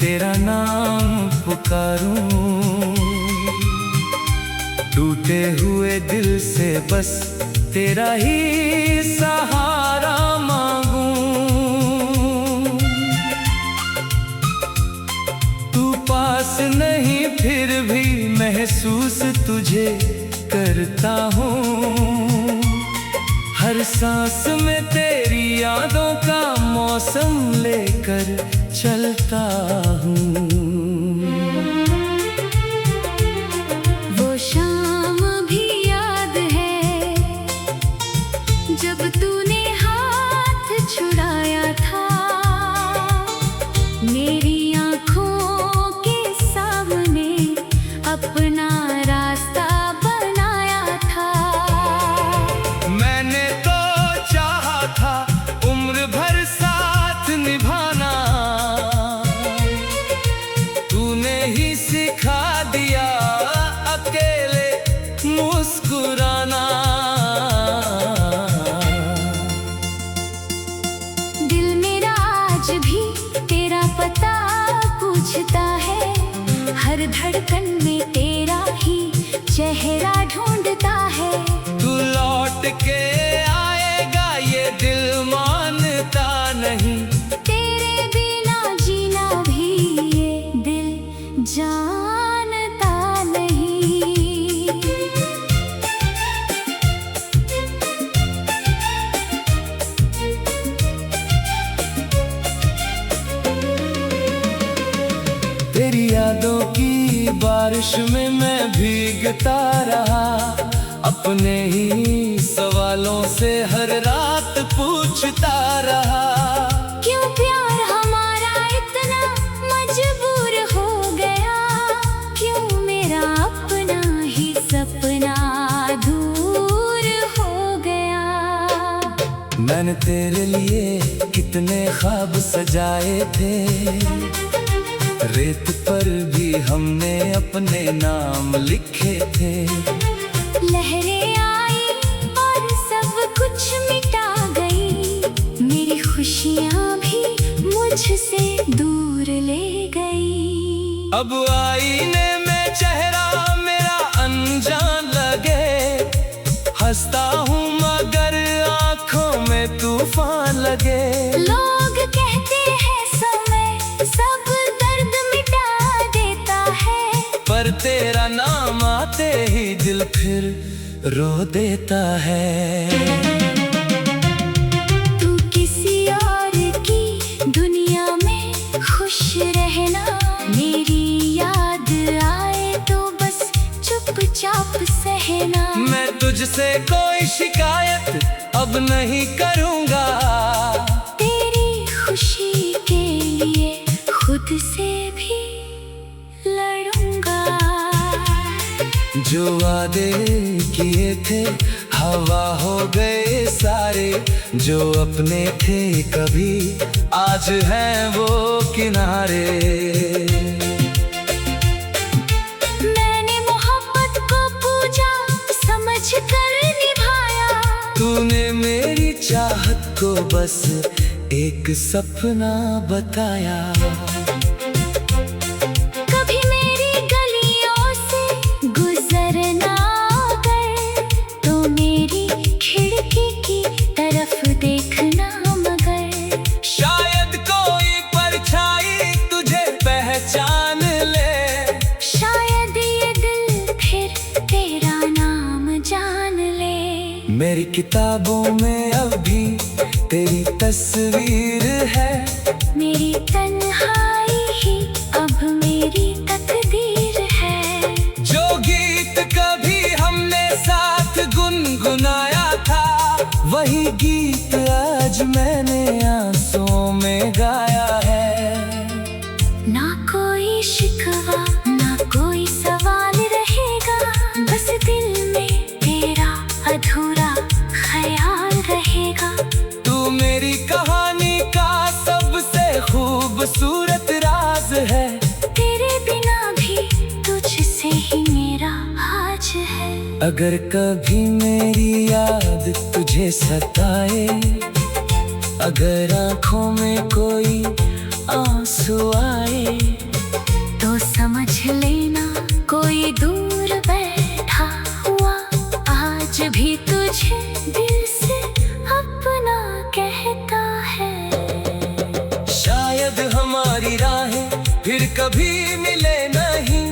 तेरा नाम पुकारूं। टूटे हुए दिल से बस तेरा ही सहारा मांगूं। तू पास नहीं फिर भी महसूस तुझे करता हूँ। हर सांस में तेरी यादों का मौसम लेकर चलता हूँ। वो शाम भी याद है जब तूने हाथ छुड़ाया था। मेरी आँखों के सामने अपना रास्ता बनाया था। मैंने तो चाहा था उम्र भर साथ निभाना। तूने ही सिखा दिया अकेले मुस्कुराना। दिल मेरा आज भी तेरा पता पूछता है। हर धड़कन में तेरा ही चेहरा ढूंढता है। तू लौट के आएगा ये दिल मानता नहीं। तेरे बिना जीना भी ये दिल जानता नहीं। तेरी यादों की बारिश में मैं भीगता रहा। अपने ही सवालों से हर रात पूछता रहा। क्यों प्यार हमारा इतना मजबूर हो गया। क्यों मेरा अपना ही सपना दूर हो गया। मैंने तेरे लिए कितने ख्वाब सजाए थे। रेत पर भी हमने अपने नाम लिखे थे। लहरें आई और सब कुछ मिटा गई। मेरी खुशियाँ भी मुझसे दूर ले गई। अब आईने में चेहरा मेरा अनजान लगे। हंसता हूँ मगर आँखों में तूफान लगे। लोग कहते हैं समय सब दर्द मिटा देता है। पर तेरा नाम आते ही दिल फिर रो देता है। तू किसी और की दुनिया में खुश रहना। मेरी याद आए तो बस चुपचाप सहना। मैं तुझसे कोई शिकायत अब नहीं करूँगा। तेरी खुशी के लिए खुद से भी लड़ूंगा। जो वादे किए थे हवा हो गए सारे। जो अपने थे कभी आज हैं वो किनारे। मैंने मोहब्बत को पूजा समझ कर निभाया। तूने मेरी चाहत को बस एक सपना बताया। कभी मेरी गलियों से गुजरना अगर तो मेरी खिड़की की तरफ देखना मगर। शायद कोई परछाई तुझे पहचान ले। शायद ये दिल फिर तेरा नाम जान ले। मेरी किताबों में अब भी तेरी तस्वीर है। मेरी तन्हाई ही अब मेरी तकदीर है। जो गीत कभी हमने साथ गुनगुनाया था वही गीत आज मैंने आंसुओं में गाया है। ना कोई शिकवा ना कोई सवाल रहेगा। बस दिल में तेरा अधूरा ख्याल रहेगा। तू मेरी कहानी का सबसे खूबसूरत राज है। तेरे बिना भी तुझसे ही मेरा आज है। अगर कभी मेरी याद तुझे सताए, अगर आँखों में कोई आंसू आए, हमारी राहें फिर कभी मिले नहीं।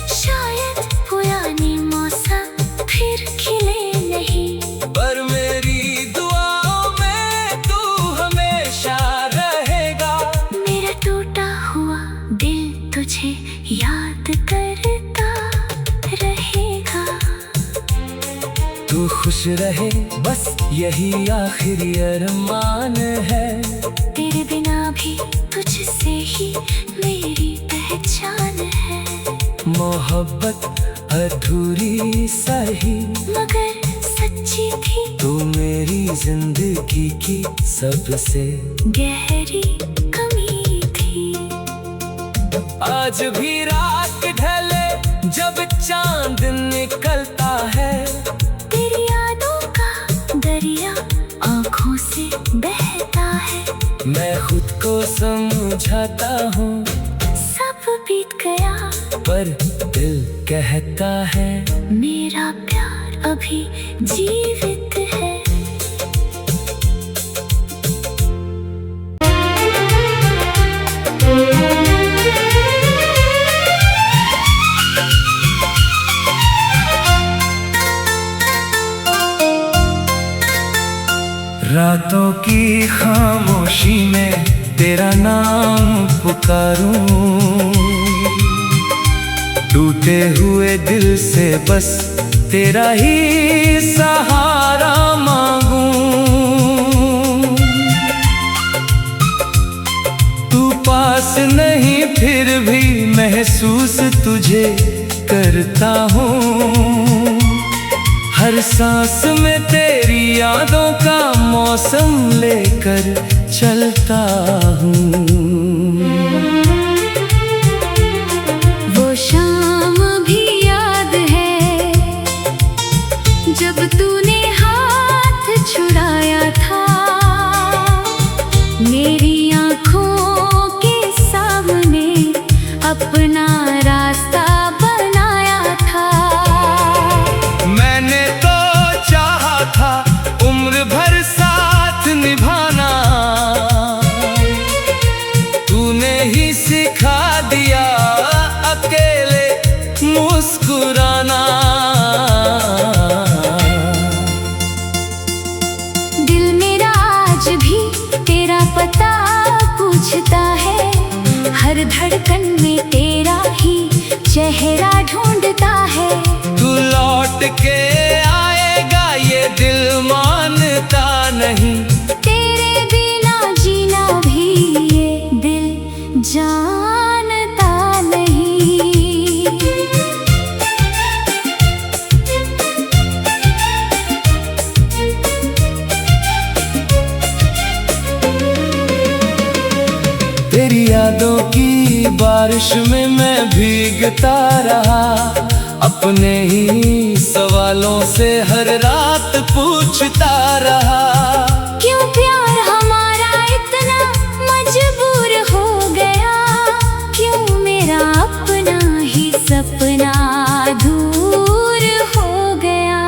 शायद पुराने मौसम फिर खिले नहीं, पर मेरी दुआओं में तू हमेशा रहेगा। मेरा टूटा हुआ दिल तुझे याद करता रहेगा। तू खुश रहे बस यही आखिरी अरमान है। तेरे बिना भी तुझसे ही मेरी पहचान है। मोहब्बत अधूरी सही मगर सच्ची थी, तू मेरी जिंदगी की सबसे गहरी कमी थी। आज भी रात ढले जब चांद निकलता है, तेरी यादों का दरिया आँखों से बहता है। मैं खुद को समझाता हूँ सब बीत गया, पर दिल कहता है मेरा प्यार अभी जीवित है। रातों की खामोशी में तेरा नाम पुकारूं, टूटे हुए दिल से बस तेरा ही सहारा मांगूं। तू पास नहीं फिर भी महसूस तुझे करता हूँ। हर सांस में तेरी यादों का मौसम लेकर चलता हूँ। वो शाम भी याद है जब तूने हाथ छुड़ाया था, मेरी आँखों के सामने अपना रास्ता बनाया था। मैंने तो चाहा था उम्र भर साथ निभाना, तूने ही सिखा दिया अकेले मुस्कुराना। दिल मेरा आज भी तेरा पता पूछता है, हर धड़कन में तेरा ही चेहरा ढूंढता है। तू लौट के आएगा ये दिल मानता नहीं, तेरे बिना जीना भी ये दिल जानता नहीं। तेरी यादों की बारिश में मैं भीगता रहा, अपने ही सवालों से हर रात पूछता रहा। क्यों प्यार हमारा इतना मजबूर हो गया, क्यों मेरा अपना ही सपना दूर हो गया।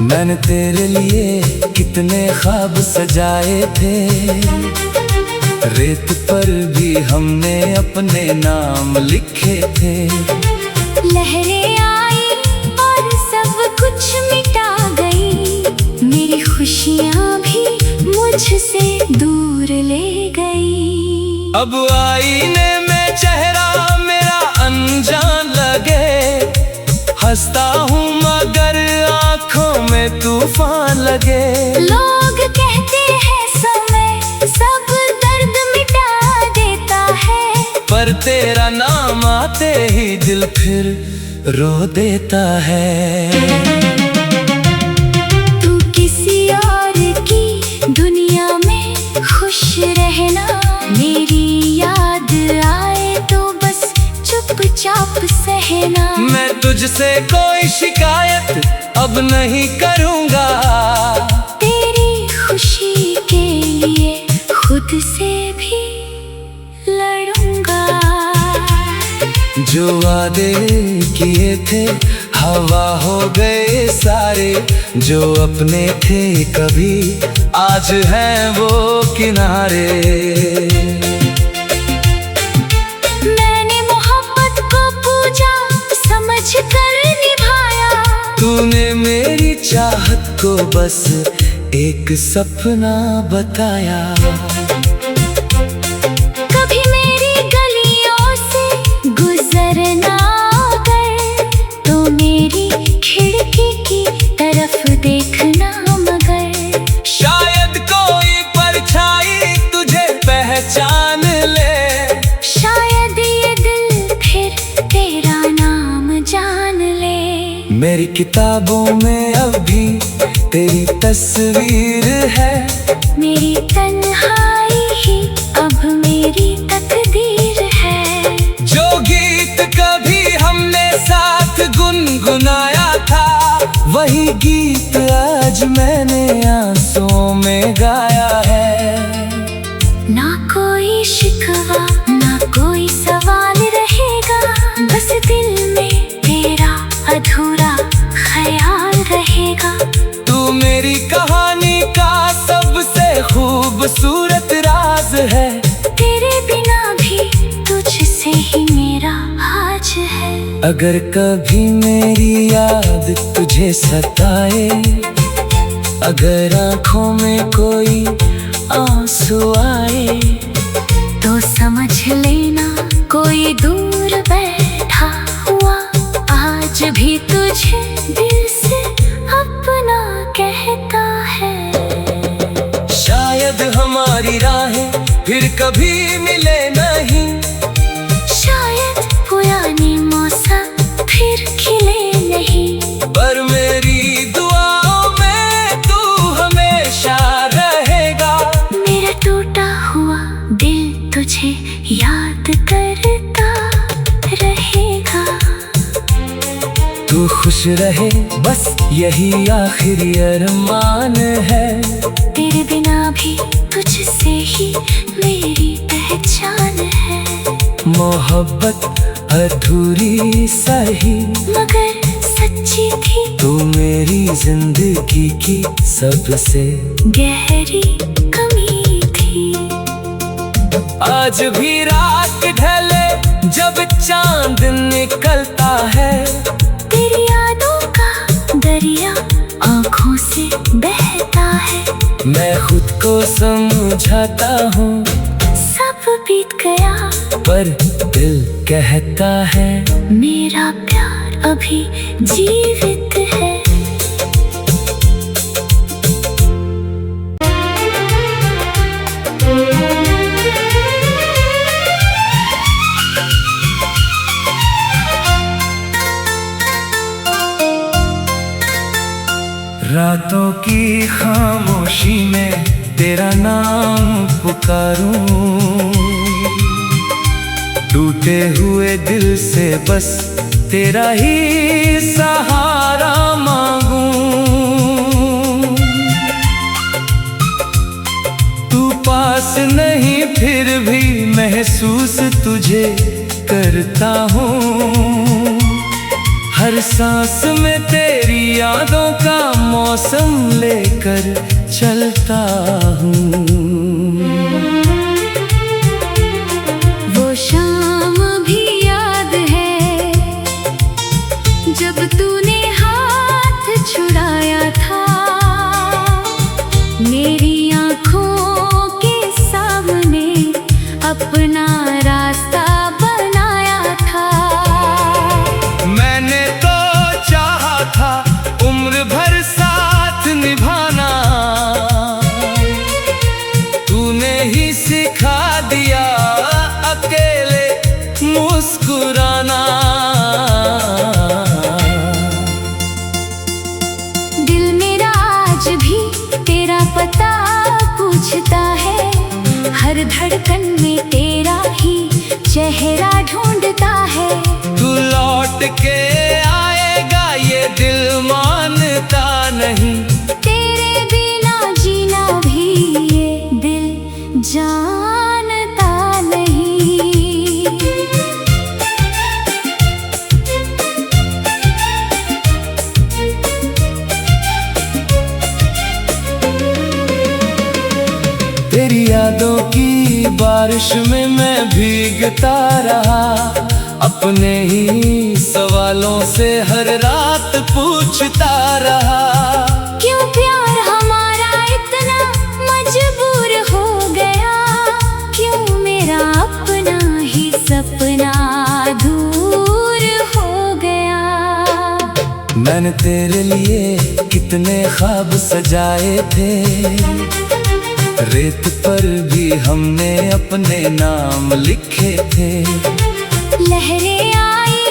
मैंने तेरे लिए कितने ख्वाब सजाए थे, रेत पर भी हमने अपने नाम लिखे थे। लहरें आई और सब कुछ मिटा गई, मेरी खुशियाँ भी मुझसे दूर ले गई। अब आईने में चेहरा मेरा अनजान लगे, हंसता हूँ मगर आँखों में तूफान लगे। लोग कहते हैं समय सब दर्द मिटा देता है, पर तेरा नाम आते ही दिल फिर रो देता है। तू किसी और की दुनिया में खुश रहना, मेरी याद आए तो बस चुपचाप सहना। मैं तुझसे कोई शिकायत अब नहीं करूँगा, तेरी खुशी के लिए खुद से भी लड़ूंगा। जो वादे किए थे हवा हो गए सारे, जो अपने थे कभी आज हैं वो किनारे। को बस एक सपना बताया। कभी मेरी गलियों से गुजरना कर, तो मेरी खिड़की की तरफ देखना मगर। शायद कोई परछाई तुझे पहचान ले, शायद ये दिल फिर तेरा नाम जान ले। मेरी किताबों में अब भी तेरी तस्वीर है, मेरी तन्हाई ही अब मेरी तकदीर है। जो गीत कभी हमने साथ गुनगुनाया था, वही गीत आज मैंने आंसुओं में गाया है। ना कोई शिकवा ना कोई सवाल रहेगा, बस दिल में तेरा अधूरा ख्याल रहेगा। तू मेरी कहानी का सबसे खूबसूरत राज है, तेरे बिना भी तुझसे ही मेरा आज है। अगर कभी मेरी याद तुझे सताए, अगर आँखों में कोई आंसू आए, तो समझ लेना कोई दूर बैठा हुआ आज भी तुझे दिल से अपना कहता है। शायद हमारी राहें फिर कभी मिले नहीं, शायद पुराने मौसम फिर खिले नहीं, पर मेरी दुआओं में तू हमेशा रहेगा। मेरा टूटा हुआ दिल तुझे याद करता रहेगा। तू खुश रहे बस यही आखिरी अरमान है, तेरे बिना भी तुझसे ही मेरी पहचान है। मोहब्बत अधूरी सही मगर सच्ची थी, तू मेरी जिंदगी की सबसे गहरी कमी थी। आज भी रात ढले जब चांद निकलता है, तेरी यादों का दरिया आँखों से बहता है। मैं खुद को समझाता हूँ सब बीत गया, पर दिल कहता है मेरा प्यार अभी जीवित है। रातों की खामोशी में तेरा नाम पुकारूं, टूटे हुए दिल से बस तेरा ही सहारा मांगूं। तू पास नहीं फिर भी महसूस तुझे करता हूँ, हर सांस में तेरी यादों का मौसम लेकर चलता हूँ। वो शाम भी याद है जब तूने हाथ छुड़ाया था, मेरी आँखों के सामने अपना रास्ता बनाया था। मैंने तो चाहा था उम्र भर साथ निभाना, तूने ही सिखा दिया अकेले मुस्कुराना। दिल मेरा आज भी तेरा पता पूछता है, हर धड़कन में तेरा ही चेहरा ढूंढता है। तू लौट के आएगा ये दिल मानता नहीं, तेरे बिना जीना भी ये दिल जानता नहीं। तेरी यादों की बारिश में मैं भीगता रहा, अपने ही सवालों से हर रात पूछता रहा। क्यों मैंने तेरे लिए कितने ख्वाब सजाए थे, रेत पर भी हमने अपने नाम लिखे थे। लहरें आई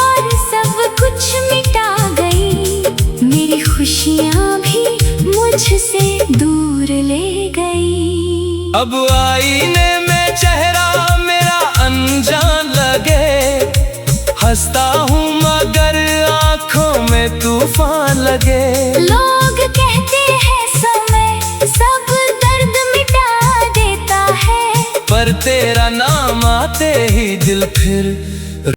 और सब कुछ मिटा गई, मेरी खुशियाँ भी मुझसे दूर ले गई। अब आईने में चेहरा मेरा अनजान लगे, हंसता हूँ मगर आँखों में तूफान लगे। लोग कहते हैं समय सब दर्द मिटा देता है, पर तेरा नाम आते ही दिल फिर